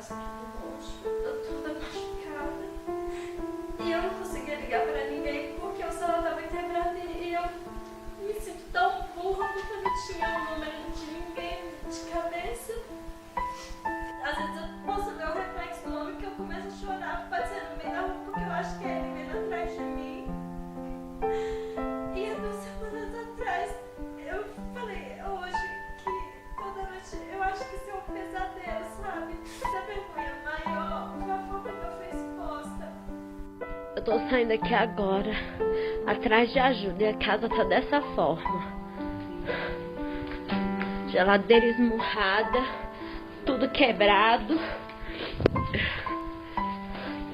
braço aqui no rosto, eu tô toda machucada. E eu não conseguia ligar pra ninguém porque o celular tava quebrado e eu me sinto tão burra porque eu não tinha o número de ninguém de cabeça. Às vezes eu posso ver o reflexo do homem que eu começo a chorar, pode ser no meio da rua porque eu acho que é ele vindo atrás de mim. E há 2 semanas atrás eu falei hoje que toda noite eu acho que isso é um pesadelo, sabe? Essa vergonha maior foi a forma que eu fui exposta. Eu tô saindo aqui agora, atrás de ajuda, e a casa tá dessa forma. Geladeira esmurrada, tudo quebrado.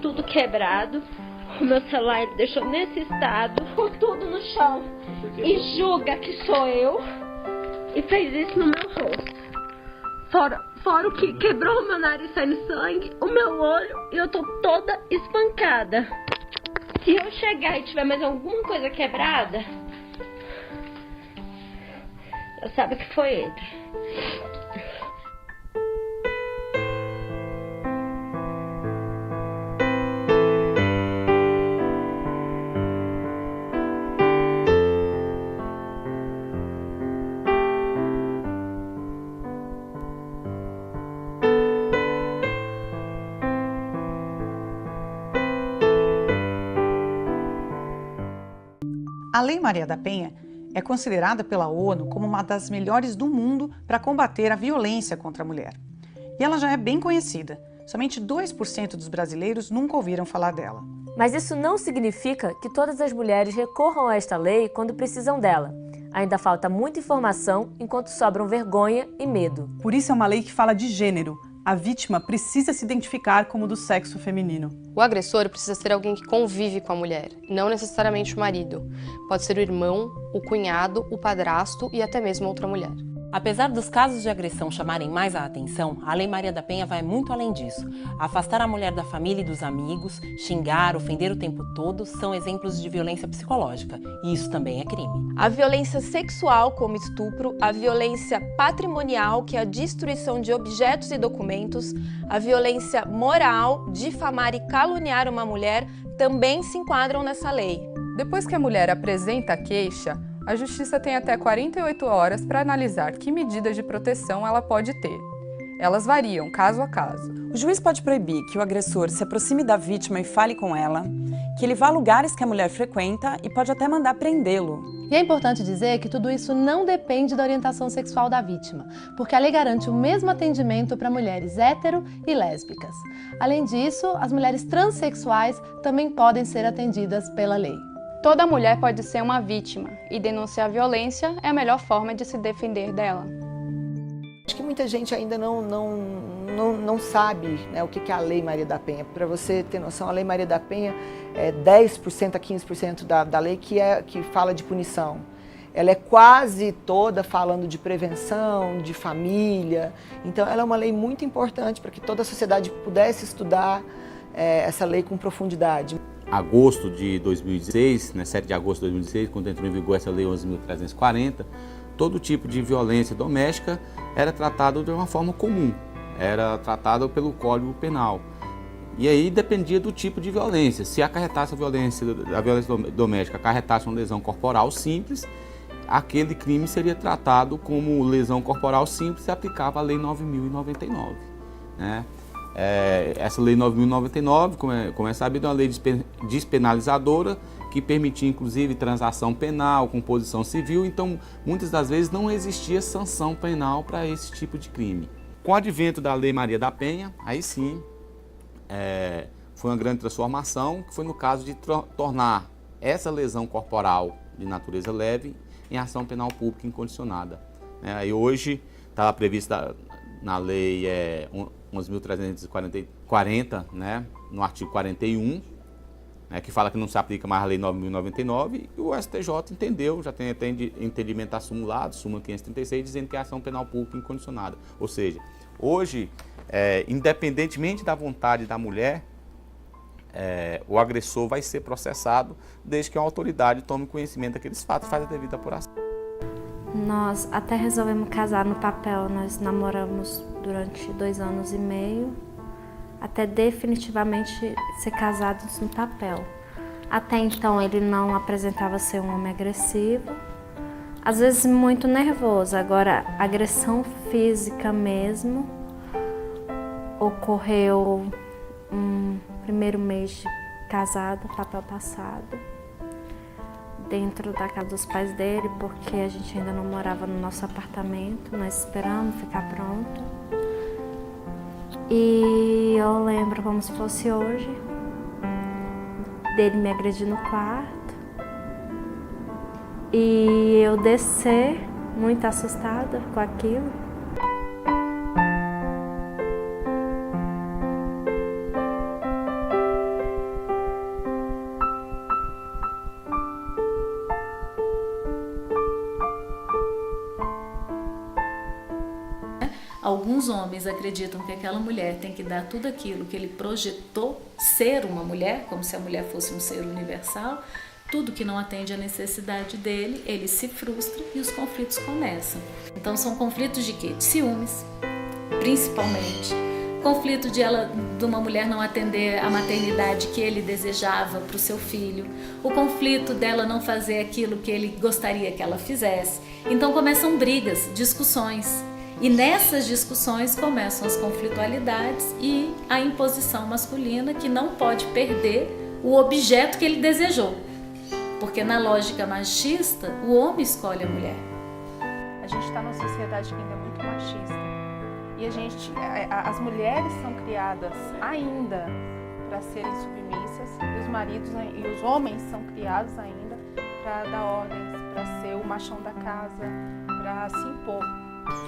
Tudo quebrado. O meu celular ele deixou nesse estado, com tudo no chão. E julga que sou eu. E fez isso no meu rosto. Fora o que quebrou o meu nariz saindo sangue, o meu olho, e eu tô toda espancada. Se eu chegar e tiver mais alguma coisa quebrada, eu sabe que foi ele. A Lei Maria da Penha é considerada pela ONU como uma das melhores do mundo para combater a violência contra a mulher. E ela já é bem conhecida. Somente 2% dos brasileiros nunca ouviram falar dela. Mas isso não significa que todas as mulheres recorram a esta lei quando precisam dela. Ainda falta muita informação, enquanto sobram vergonha e medo. Por isso é uma lei que fala de gênero. A vítima precisa se identificar como do sexo feminino. O agressor precisa ser alguém que convive com a mulher, não necessariamente o marido. Pode ser o irmão, o cunhado, o padrasto e até mesmo outra mulher. Apesar dos casos de agressão chamarem mais a atenção, a Lei Maria da Penha vai muito além disso. Afastar a mulher da família e dos amigos, xingar, ofender o tempo todo, são exemplos de violência psicológica. E isso também é crime. A violência sexual, como estupro, a violência patrimonial, que é a destruição de objetos e documentos, a violência moral, difamar e caluniar uma mulher, também se enquadram nessa lei. Depois que a mulher apresenta a queixa, a Justiça tem até 48 horas para analisar que medidas de proteção ela pode ter. Elas variam caso a caso. O juiz pode proibir que o agressor se aproxime da vítima e fale com ela, que ele vá a lugares que a mulher frequenta e pode até mandar prendê-lo. E é importante dizer que tudo isso não depende da orientação sexual da vítima, porque a lei garante o mesmo atendimento para mulheres hétero e lésbicas. Além disso, as mulheres transexuais também podem ser atendidas pela lei. Toda mulher pode ser uma vítima e denunciar a violência é a melhor forma de se defender dela. Acho que muita gente ainda não sabe, né, o que é a Lei Maria da Penha. Para você ter noção, a Lei Maria da Penha é 10% a 15% da lei que fala de punição. Ela é quase toda falando de prevenção, de família. Então ela é uma lei muito importante para que toda a sociedade pudesse estudar essa lei com profundidade. Agosto de 2016, 7 de agosto de 2016, quando entrou em vigor essa Lei 11.340, todo tipo de violência doméstica era tratado de uma forma comum, era tratado pelo Código Penal. E aí dependia do tipo de violência. Se acarretasse a violência doméstica acarretasse uma lesão corporal simples, aquele crime seria tratado como lesão corporal simples e aplicava a Lei 9.099, né? Essa Lei 9.099, como é sabido, é uma lei despenalizadora que permitia inclusive transação penal, composição civil, então muitas das vezes não existia sanção penal para esse tipo de crime. Com o advento da Lei Maria da Penha, aí sim, foi uma grande transformação, que foi no caso de tornar essa lesão corporal de natureza leve em ação penal pública incondicionada. E hoje estava prevista na lei 11.340, né, no artigo 41, que fala que não se aplica mais a Lei 9.099, e o STJ entendeu, já tem até entendimento acumulado, súmula 536, dizendo que é ação penal pública incondicionada. Ou seja, hoje, independentemente da vontade da mulher, o agressor vai ser processado desde que a autoridade tome conhecimento daqueles fatos e faça a devida apuração. Nós até resolvemos casar no papel, nós namoramos durante 2 anos e meio, até definitivamente ser casados no papel. Até então ele não apresentava ser um homem agressivo, às vezes muito nervoso. Agora, agressão física mesmo ocorreu no primeiro mês de casado, papel passado, dentro da casa dos pais dele, porque a gente ainda não morava no nosso apartamento, nós esperamos ficar pronto. E eu lembro como se fosse hoje, dele me agredir no quarto e eu descer muito assustada com aquilo. Alguns homens acreditam que aquela mulher tem que dar tudo aquilo que ele projetou ser uma mulher, como se a mulher fosse um ser universal. Tudo que não atende à necessidade dele, ele se frustra e os conflitos começam. Então são conflitos de quê? De ciúmes, principalmente. Conflito de uma mulher não atender a maternidade que ele desejava para o seu filho. O conflito dela não fazer aquilo que ele gostaria que ela fizesse. Então começam brigas, discussões. E nessas discussões começam as conflitualidades e a imposição masculina, que não pode perder o objeto que ele desejou. Porque na lógica machista, o homem escolhe a mulher. A gente está numa sociedade que ainda é muito machista. E as mulheres são criadas ainda para serem submissas, e os maridos e os homens são criados ainda para dar ordens, para ser o machão da casa, para se impor.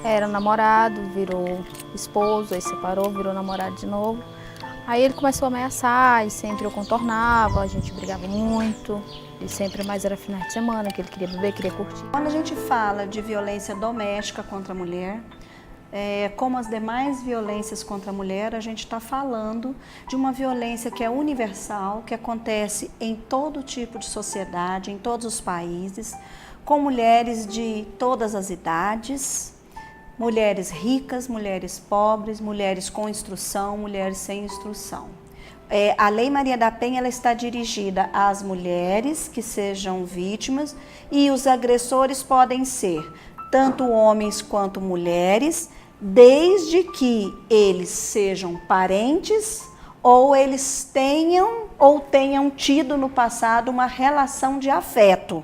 Era namorado, virou esposo, aí separou, virou namorado de novo. Aí ele começou a ameaçar e sempre eu contornava, a gente brigava muito. E sempre mais era final de semana, que ele queria beber, queria curtir. Quando a gente fala de violência doméstica contra a mulher, como as demais violências contra a mulher, a gente está falando de uma violência que é universal, que acontece em todo tipo de sociedade, em todos os países, com mulheres de todas as idades, mulheres ricas, mulheres pobres, mulheres com instrução, mulheres sem instrução. A Lei Maria da Penha ela está dirigida às mulheres que sejam vítimas e os agressores podem ser tanto homens quanto mulheres, desde que eles sejam parentes ou eles tenham tido no passado uma relação de afeto.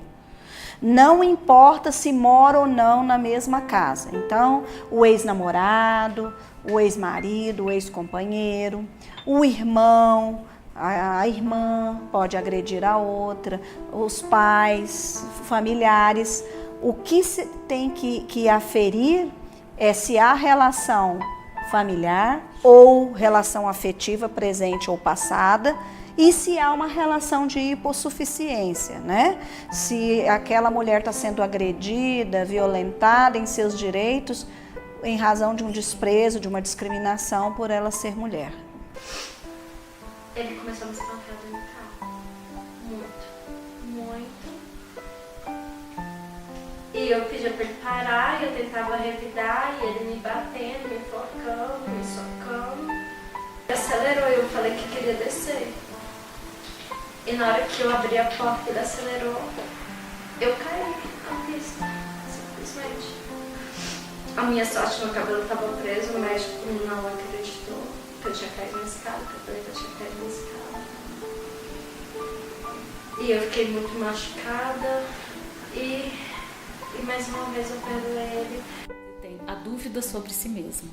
Não importa se mora ou não na mesma casa. Então, o ex-namorado, o ex-marido, o ex-companheiro, o irmão, a irmã pode agredir a outra, os pais, familiares. O que se tem que aferir é se há relação familiar ou relação afetiva presente ou passada, e se há uma relação de hipossuficiência, né? Se aquela mulher está sendo agredida, violentada em seus direitos, em razão de um desprezo, de uma discriminação por ela ser mulher. Ele começou a me espancar dentro do carro. Muito. E eu pedia para ele parar, e eu tentava revidar, e ele me batendo, me enforcando, me socando. Ele acelerou e eu falei que queria descer. E na hora que eu abri a porta, ele acelerou, eu caí na pista, simplesmente. A minha sorte, meu cabelo estava preso, o médico não acreditou que eu tinha caído na escada, que eu falei que eu tinha caído na escada. E eu fiquei muito machucada e mais uma vez eu perdoei ele. Tem a dúvida sobre si mesma,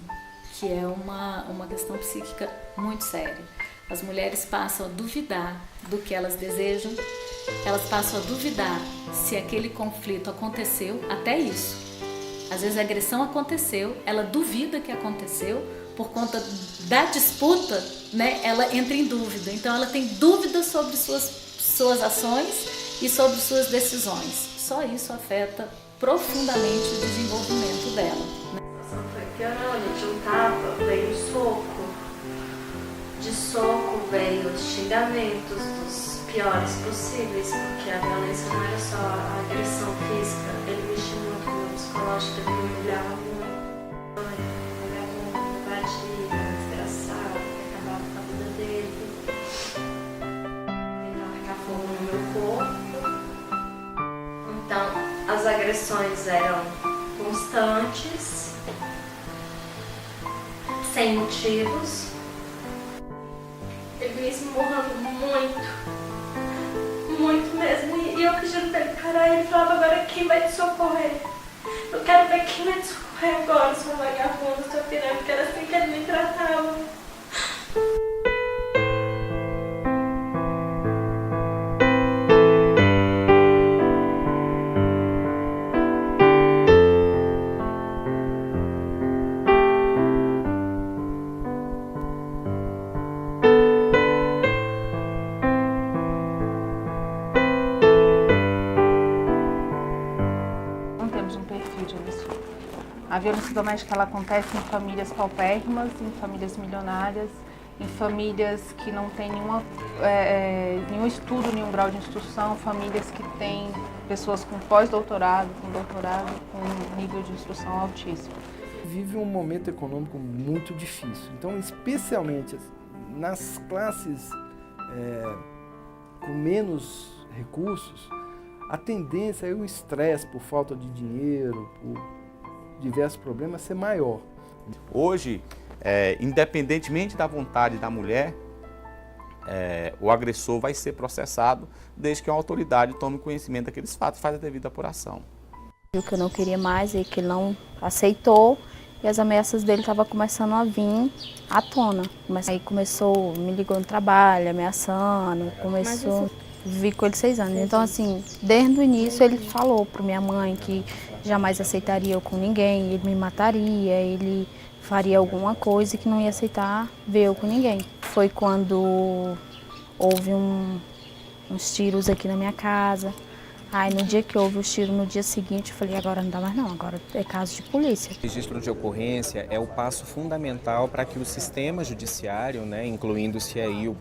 que é uma questão psíquica muito séria. As mulheres passam a duvidar do que elas desejam, elas passam a duvidar se aquele conflito aconteceu, até isso. Às vezes a agressão aconteceu, ela duvida que aconteceu, por conta da disputa, né, ela entra em dúvida. Então ela tem dúvidas sobre suas ações e sobre suas decisões. Só isso afeta profundamente o desenvolvimento dela. Foi piorando, de um tapa veio um soco. De soco veio os xingamentos dos piores possíveis, porque a violência não era só a agressão física, ele mexia muito no meu psicológico, ele me humilhava muito. Me batia, desgraçado, acabava agressões eram constantes, sem motivos. Ele vinha se empurrando muito mesmo. E eu pedindo pra ele parar, ele falava, agora quem vai te socorrer? Eu quero ver quem vai te socorrer agora, seu vagabundo, seu piranha, porque era assim que ele me tratava. A violência doméstica ela acontece em famílias paupérrimas, em famílias milionárias, em famílias que não têm nenhum estudo, nenhum grau de instrução, famílias que têm pessoas com pós-doutorado, com doutorado, com nível de instrução altíssimo. Vive um momento econômico muito difícil, então especialmente nas classes com menos recursos, a tendência é o estresse por falta de dinheiro, por diversos problemas, ser maior. Hoje, independentemente da vontade da mulher, o agressor vai ser processado desde que a autoridade tome conhecimento daqueles fatos e faça a devida apuração. O que eu não queria mais e que ele não aceitou, e as ameaças dele estavam começando a vir à tona. Aí começou, me ligou no trabalho, ameaçando, começou... Vivi com ele 6 anos, então assim, desde o início ele falou para minha mãe que jamais aceitaria eu com ninguém, ele me mataria, ele faria alguma coisa que não ia aceitar ver eu com ninguém. Foi quando houve uns tiros aqui na minha casa. Aí no dia que houve os tiros, no dia seguinte, eu falei, agora não dá mais não, agora é caso de polícia. O registro de ocorrência é o passo fundamental para que o sistema judiciário, incluindo-se aí o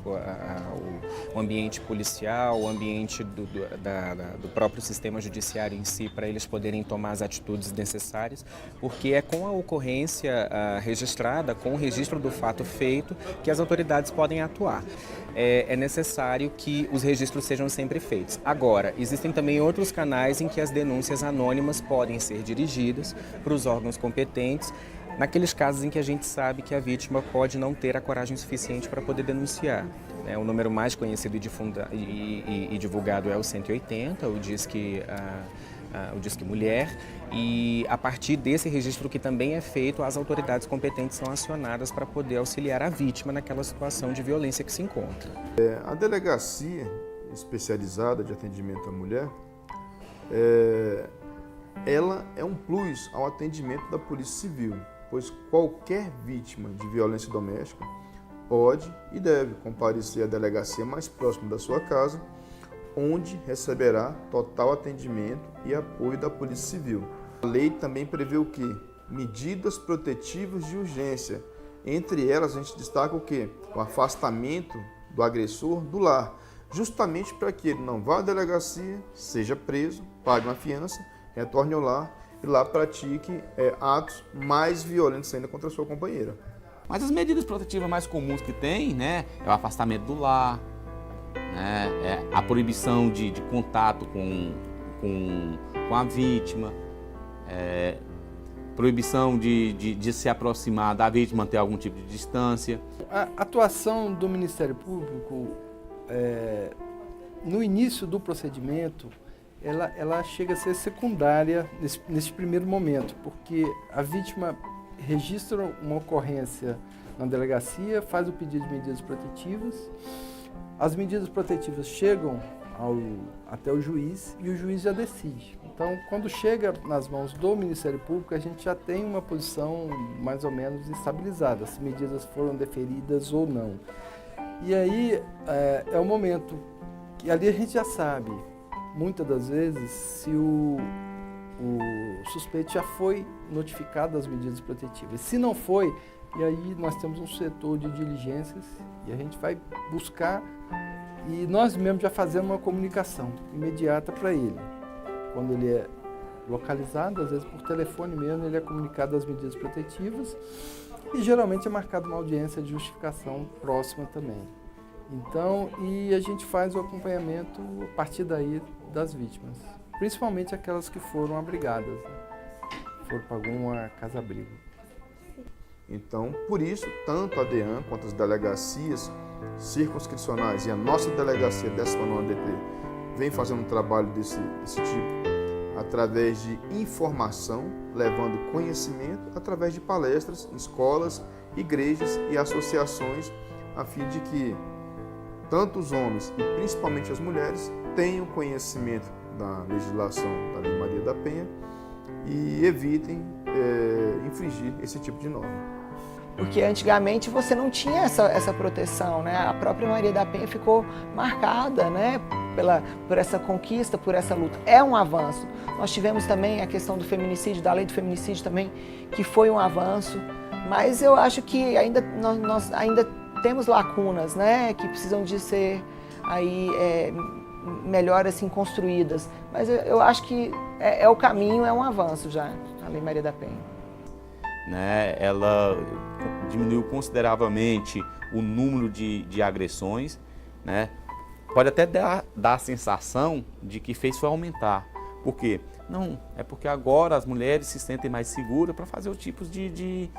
ambiente policial, o ambiente do próprio sistema judiciário em si, para eles poderem tomar as atitudes necessárias, porque é com a ocorrência registrada, com o registro do fato feito, que as autoridades podem atuar. É necessário que os registros sejam sempre feitos. Agora, existem também outros canais em que as denúncias anônimas podem ser dirigidas para os órgãos competentes, naqueles casos em que a gente sabe que a vítima pode não ter a coragem suficiente para poder denunciar. O número mais conhecido e divulgado é o 180, o Disque Mulher, e a partir desse registro que também é feito, as autoridades competentes são acionadas para poder auxiliar a vítima naquela situação de violência que se encontra. A delegacia especializada de atendimento à mulher, ela é um plus ao atendimento da Polícia Civil, pois qualquer vítima de violência doméstica pode e deve comparecer à delegacia mais próxima da sua casa, onde receberá total atendimento e apoio da Polícia Civil. A lei também prevê o quê? Medidas protetivas de urgência. Entre elas, a gente destaca o quê? O afastamento do agressor do lar, justamente para que ele não vá à delegacia, seja preso, pague uma fiança, retorne ao lar e lá pratique atos mais violentos ainda contra a sua companheira. Mas as medidas protetivas mais comuns que tem, é o afastamento do lar, a proibição de contato com a vítima, proibição de se aproximar da vítima, manter algum tipo de distância. A atuação do Ministério Público, no início do procedimento, ela chega a ser secundária nesse primeiro momento, porque a vítima registra uma ocorrência na delegacia, faz o pedido de medidas protetivas, as medidas protetivas chegam até o juiz e o juiz já decide. Então, quando chega nas mãos do Ministério Público, a gente já tem uma posição mais ou menos estabilizada, se medidas foram deferidas ou não. E aí é o momento que ali a gente já sabe, muitas das vezes, se o suspeito já foi notificado das medidas protetivas. Se não foi, e aí nós temos um setor de diligências e a gente vai buscar e nós mesmos já fazemos uma comunicação imediata para ele. Quando ele é localizado, às vezes por telefone mesmo, ele é comunicado as medidas protetivas e geralmente é marcada uma audiência de justificação próxima também. Então, e a gente faz o acompanhamento a partir daí das vítimas. principalmente aquelas que foram abrigadas, né? Foram para alguma casa-abrigo. Então, por isso, tanto a DEAN quanto as delegacias circunscricionais e a nossa delegacia 19ª DP vem fazendo um trabalho desse tipo, através de informação, levando conhecimento, através de palestras, escolas, igrejas e associações, a fim de que tanto os homens e principalmente as mulheres tenham conhecimento da legislação da Lei Maria da Penha e evitem infringir esse tipo de norma. Porque antigamente você não tinha essa proteção, né? A própria Maria da Penha ficou marcada, né? Por essa conquista, por essa luta. É um avanço. Nós tivemos também a questão do feminicídio, da lei do feminicídio também, que foi um avanço. Mas eu acho que nós ainda temos lacunas, né? Que precisam de ser aí, melhor assim, construídas. Mas eu acho que é o caminho, é um avanço já, a Lei Maria da Penha. Né, ela diminuiu consideravelmente o número de agressões, né? Pode até dar a sensação de que fez foi aumentar. Por quê? Não, é porque agora as mulheres se sentem mais seguras para fazer os tipos de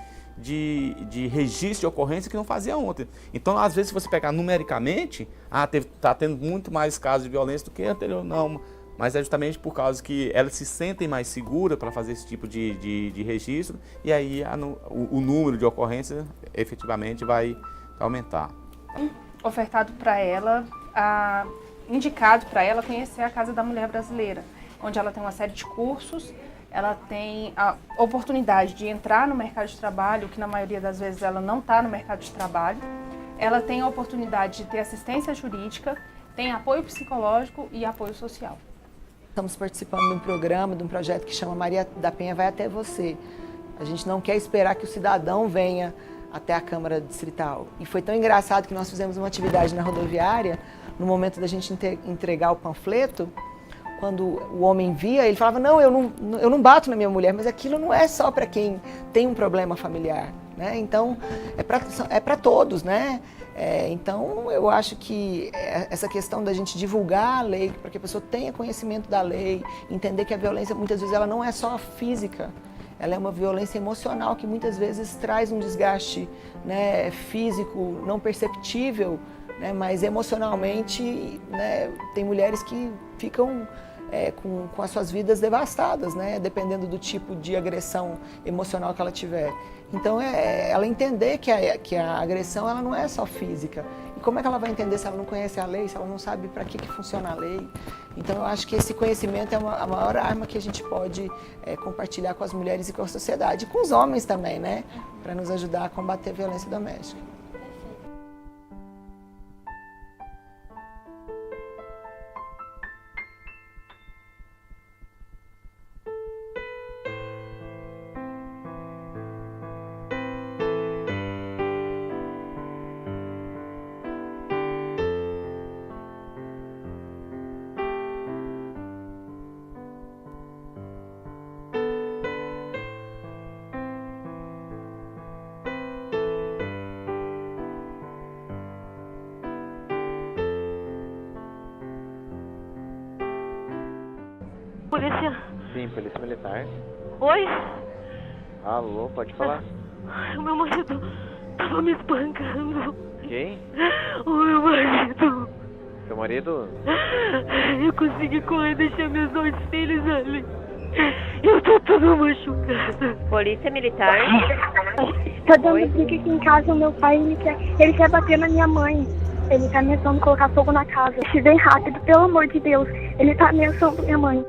registro de ocorrência que não fazia ontem. Então, às vezes, se você pegar numericamente, está tendo muito mais casos de violência do que anterior, não. Mas é justamente por causa que elas se sentem mais seguras para fazer esse tipo de registro e aí o número de ocorrências efetivamente vai aumentar. Ofertado para ela, indicado para ela conhecer a Casa da Mulher Brasileira, onde ela tem uma série de cursos, ela tem a oportunidade de entrar no mercado de trabalho, que na maioria das vezes ela não está no mercado de trabalho, ela tem a oportunidade de ter assistência jurídica, tem apoio psicológico e apoio social. Estamos participando de um programa, de um projeto que chama Maria da Penha Vai Até Você. A gente não quer esperar que o cidadão venha até a Câmara Distrital. E foi tão engraçado que nós fizemos uma atividade na rodoviária, no momento da gente entregar o panfleto, quando o homem via, ele falava, não, eu não bato na minha mulher, mas aquilo não é só para quem tem um problema familiar, né? Então, é para todos, né? Então, eu acho que essa questão da gente divulgar a lei, para que a pessoa tenha conhecimento da lei, entender que a violência, muitas vezes, ela não é só física, ela é uma violência emocional que muitas vezes traz um desgaste, né, físico não perceptível, né, mas emocionalmente, né, tem mulheres que ficam com as suas vidas devastadas, né, dependendo do tipo de agressão emocional que ela tiver. Então, ela entender que a agressão ela não é só física. E como é que ela vai entender se ela não conhece a lei, se ela não sabe para que funciona a lei? Então, eu acho que esse conhecimento é a maior arma que a gente pode compartilhar com as mulheres e com a sociedade. E com os homens também, né? Para nos ajudar a combater a violência doméstica. Polícia. Sim, polícia militar. Oi? Alô, pode falar? O meu marido tava me espancando. Quem? O meu marido. Seu marido? Eu consegui correr e deixar meus 2 filhos ali. Eu tô toda machucada. Polícia militar. Tô dando briga aqui em casa, o meu pai, ele quer bater na minha mãe. Ele tá ameaçando colocar fogo na casa. Se vem rápido, pelo amor de Deus. Ele tá ameaçando minha mãe.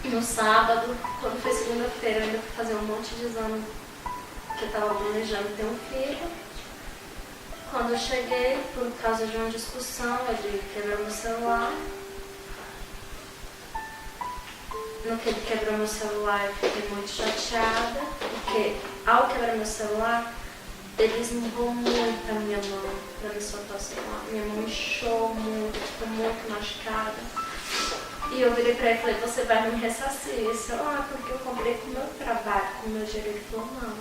No sábado, quando foi segunda-feira, eu ainda fui fazer um monte de exame, que eu tava planejando ter um filho. Quando eu cheguei, por causa de uma discussão, ele quebrou meu celular. No que ele quebrou meu celular, eu fiquei muito chateada, porque ao quebrar meu celular, ele esmurrou muito a minha mão pra ver se eu posso celular. Minha mão inchou muito, ficou muito machucada. E eu virei pra ele e falei, você vai me ressarcir? Ele falou, porque eu comprei com o meu trabalho, com o meu dinheiro. Ele falou, não.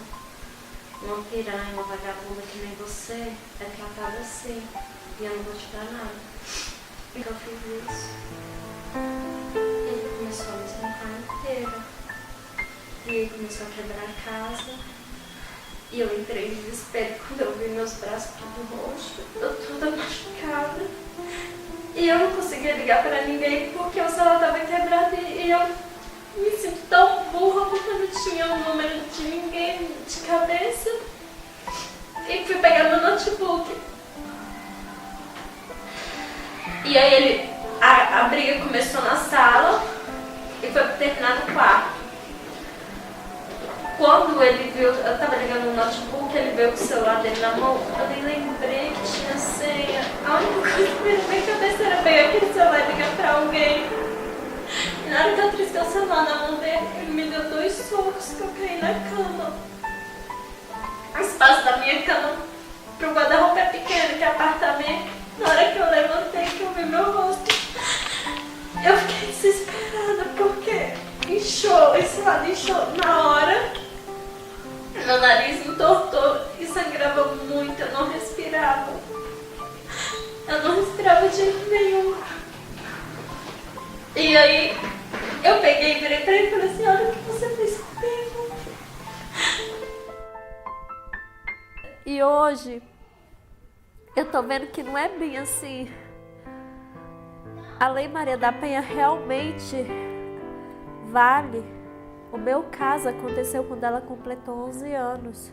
uma piranha, uma vagabunda que nem você é tratada assim. E eu não vou te dar nada. E eu fiz isso. Ele começou a me espancar inteira. E ele começou a quebrar a casa. E eu entrei em desespero quando eu vi meus braços tudo roxo, eu toda machucada. E eu não conseguia ligar para ninguém porque o celular estava quebrado e eu me sinto tão burra porque eu não tinha o número de ninguém de cabeça. E fui pegar meu notebook. E aí a briga começou na sala e foi terminar no quarto. Quando ele viu, eu tava ligando no notebook, ele veio com o celular dele na mão, eu nem lembrei que tinha senha. A única coisa que veio na minha cabeça era pegar aquele celular e ligar pra alguém. E na hora que eu trisquei o celular na mão dele, ele me deu 2 socos que eu caí na cama. O espaço da minha cama pro guarda-roupa é pequeno, que é apartamento. Na hora que eu levantei, que eu vi meu rosto, eu fiquei desesperada porque inchou, esse lado inchou na hora. Meu nariz entortou e sangrava muito, eu não respirava. Eu não respirava de jeito nenhum. E aí eu peguei e virei pra ele e falei assim, olha o que você fez comigo. E hoje eu tô vendo que não é bem assim. A Lei Maria da Penha realmente vale. O meu caso aconteceu quando ela completou 11 anos.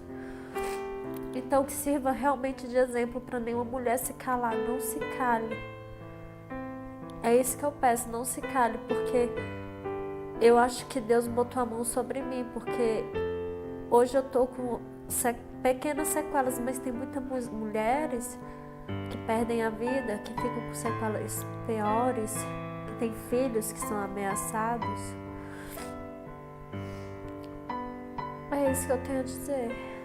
Então que sirva realmente de exemplo para nenhuma mulher se calar. Não se cale. É isso que eu peço, não se cale, porque eu acho que Deus botou a mão sobre mim, porque hoje eu tô com pequenas sequelas, mas tem muitas mulheres que perdem a vida, que ficam com sequelas piores, que têm filhos que são ameaçados. É isso que eu tenho a dizer.